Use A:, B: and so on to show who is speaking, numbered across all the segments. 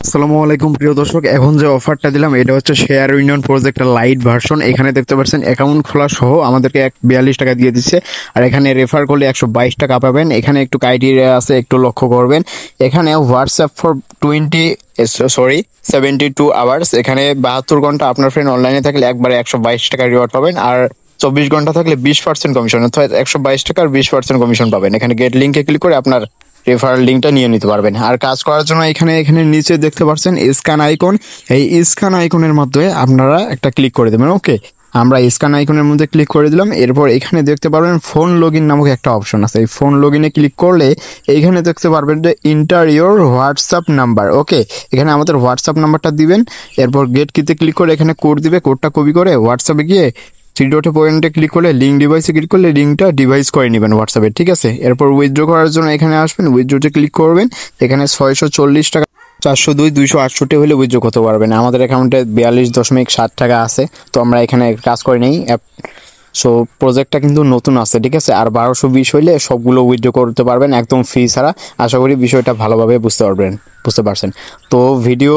A: আসসালামু আলাইকুম প্রিয় দর্শক, এখন যে অফারটা দিলাম এটা হচ্ছে শেয়ার ইউনিয়ন প্রজেক্টের লাইট ভার্সন। এখানে দেখতে পাচ্ছেন অ্যাকাউন্ট খোলা সহ আমাদেরকে 42 টাকা দিয়ে দিচ্ছে, আর এখানে রেফার করলে 122 টাকা পাবেন। এখানে একটু ক্রাইটেরিয়া আছে, একটু লক্ষ্য করবেন। এখানে হোয়াটসঅ্যাপ ফর 72 আওয়ার্স, এখানে 72 ঘন্টা আপনার ফ্রেন্ড অনলাইনে থাকলে একবারে 122 টাকা রিওয়ার্ড পাবেন, আর 24 ঘন্টা থাকলে 20% কমিশন, অর্থাৎ 122 টাকার 20% কমিশন পাবেন। এখানে গেট লিঙ্কে ক্লিক করে আপনার রেফারেল লিঙ্কটা নিয়ে নিতে পারবেন। আর কাজ করার জন্য এখানে এখানে নিচে দেখতে পাচ্ছেন স্ক্যান আইকন, এই স্ক্যান আইকনের মাধ্যমে আপনারা একটা ক্লিক করে দেবেন। ওকে, আমরা স্ক্যান আইকনের মধ্যে ক্লিক করে দিলাম। এরপর এখানে দেখতে পারবেন ফোন লগ ইন নামক একটা অপশন আছে। এই ফোন লগ ইনে ক্লিক করলে এইখানে দেখতে পারবেন যে ইন্টার ইওর হোয়াটসঅ্যাপ নাম্বার। ওকে, এখানে আমাদের হোয়াটসঅ্যাপ নাম্বারটা দিবেন। এরপর গেট কিতে ক্লিক করে এখানে কোড দিবে, কোডটা কপি করে হোয়াটসঅ্যাপে গিয়ে থ্রি ডটে পয়েন্টে ক্লিক করলে লিঙ্ক ডিভাইসে ক্লিক করলে লিঙ্কটা ডিভাইস করে নেবেন হোয়াটসঅ্যাপে। ঠিক আছে, এরপর উইথড্র করার জন্য এখানে আসবেন, উইথড্রোতে ক্লিক করবেন। এখানে 640 টাকা 402 268 হলে উইথড্র করতে পারবেন। আমাদের অ্যাকাউন্টে 42.7 টাকা আছে, তো আমরা এখানে কাজ করে নেই। সো প্রজেক্টটা কিন্তু নতুন আছে, ঠিক আছে। আর 1220 হইলে সবগুলো উইথড্র করতে পারবেন একদম ফ্রি ছাড়া। আশা করি বিষয়টা ভালোভাবে বুঝতে পারছেন। তো ভিডিও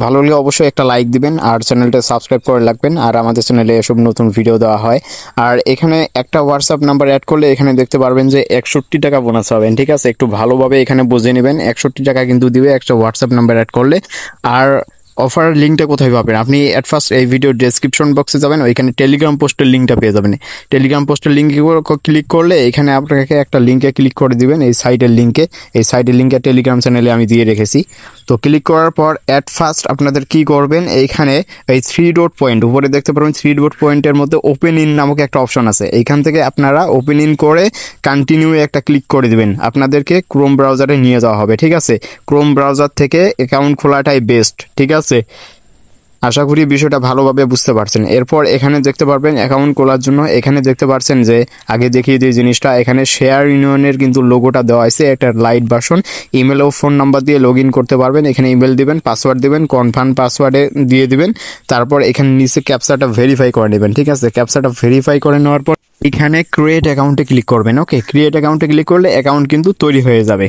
A: ভালো লাগলে অবশ্যই একটা লাইক দিবেন, আর চ্যানেলটা সাবস্ক্রাইব করে রাখবেন। আর আমাদের চ্যানেলে এসব নতুন ভিডিও দেওয়া হয়। আর এখানে একটা হোয়াটসঅ্যাপ নাম্বার অ্যাড করলে এখানে দেখতে পারবেন যে 61 টাকা বোনাস পাবেন। ঠিক আছে, একটু ভালোভাবে এখানে বুঝে নেবেন। 61 টাকা কিন্তু দিবে একটা হোয়াটসঅ্যাপ নাম্বার অ্যাড করলে। আর অফার লিঙ্কটা কোথায় পাবেন? আপনি অ্যাট ফার্স্ট এই ভিডিও ডেসক্রিপশন বক্সে যাবেন, ওইখানে টেলিগ্রাম পোস্টের লিঙ্কটা পেয়ে যাবেন। টেলিগ্রাম পোস্টের লিঙ্কে ক্লিক করলে এখানে আপনাকে একটা লিঙ্কে ক্লিক করে দিবেন, এই সাইটের লিঙ্কে। এই সাইটের লিঙ্কে টেলিগ্রাম চ্যানেলে আমি দিয়ে রেখেছি। তো ক্লিক করার পর অ্যাট ফার্স্ট আপনাদের কি করবেন, এইখানে এই থ্রি ডট পয়েন্ট উপরে দেখতে পারবেন, থ্রি ডট পয়েন্টের মধ্যে ওপেন ইন নামক একটা অপশন আছে। এইখান থেকে আপনারা ওপেন ইন করে কন্টিনিউ একটা ক্লিক করে দিবেন। আপনাদেরকে ক্রোম ব্রাউজারে নিয়ে যাওয়া হবে। ঠিক আছে, ক্রোম ব্রাউজার থেকে অ্যাকাউন্ট খোলাটাই বেস্ট। ঠিক আছে, আশা করি বিষয়টা ভালোভাবে বুঝতে পারছেন। এরপর এখানে দেখতে পারবেন অ্যাকাউন্ট খোলার জন্য এখানে দেখতে পারছেন যে আগে দেখিয়ে দিই জিনিসটা, এখানে শেয়ার ইউনিয়নের কিন্তু লোগোটা দেওয়া আছে, একটা লাইট ভার্সন। ইমেল ও ফোন নাম্বার দিয়ে লগ ইন করতে পারবেন। এখানে ইমেল দিবেন, পাসওয়ার্ড দিবেন, কনফার্ম পাসওয়ার্ডে দিয়ে দিবেন। তারপর এখানে নিচে ক্যাপচাটা ভেরিফাই করে নেবেন। ঠিক আছে, ক্যাপচাটা ভেরিফাই করে নেওয়ার পর এখানে ক্রিয়েট অ্যাকাউন্টে ক্লিক করবেন। ওকে, ক্রিয়েট অ্যাকাউন্টে ক্লিক করলে অ্যাকাউন্ট কিন্তু তৈরি হয়ে যাবে।